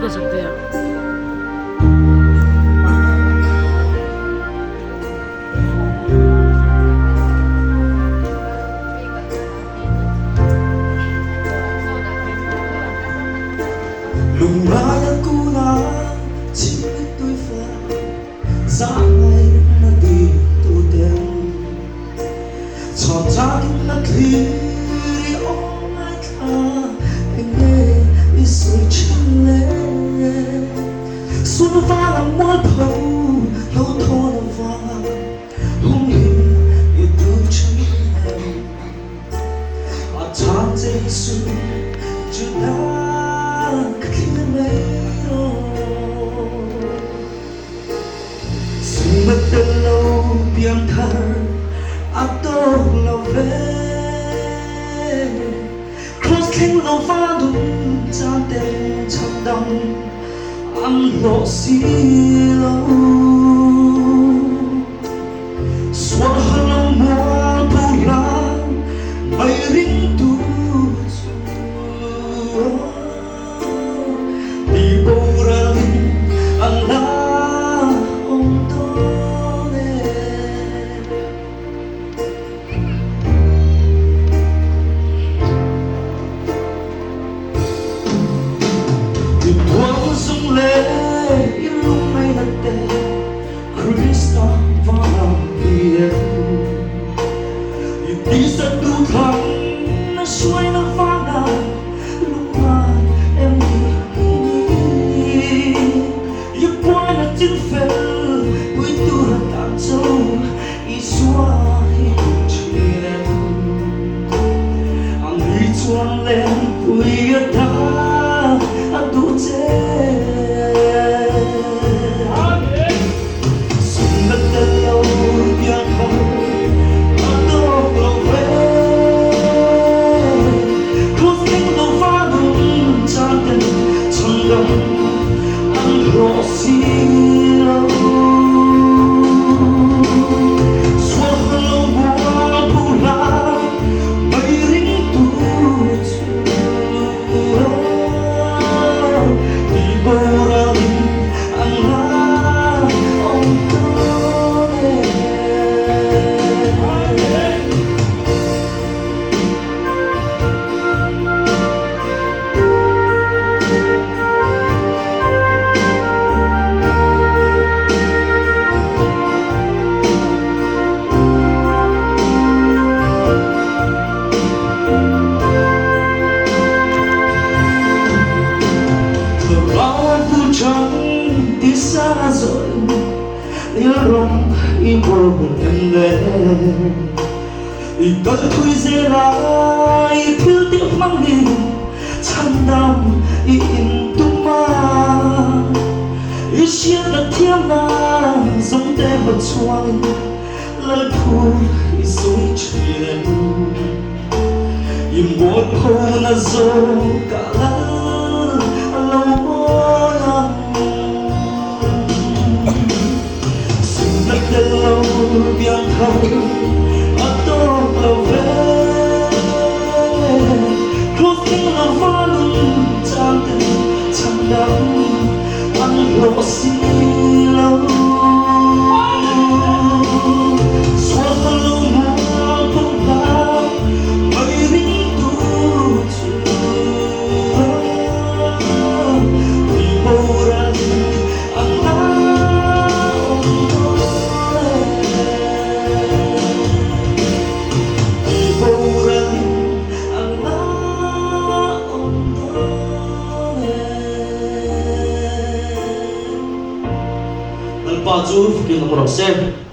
दे सकते हैं। lùng ra những cú đá chỉ biết tôi phải giá ngày là đi tôi đêm cho ta những nát lý đi ôm ai cả anh nghe đi rồi chân lên xuân pha làm môi phâu lâu thô làm vàng không hiểu yêu tôi chân em à ta dễ xuân chưa đã Simna tello Pianthar atau love cross king lo pha đúng cha tên trong đông ăn lộ xí lâu suốt hơn lâu mua bù la bay ring tu ilum may nagte Krista vàng đi sa tu thắm nó xuôi nó phá nà lúc mà em đi yêu qua nó chân phèo với tu là tạm châu ý xóa hình chuyện anh đi chuan lên vui ta anh tu chế trắng đi xa rồi nhớ rong im buồn em lên ý tôi thui dễ lại thiếu tiếc mang đi chân đam ý in tung ma ý chia đất thiên na giống tên một choang lời thu ý dối chuyện ý một hôm là rồi cả lâu tello Pianthar atau love cross king lo pha đúng cha tên trong đông ăn lộ xí lâu suốt hơn lâu mua không ta mấy ring tu thì bầu ra Pazuf que número 7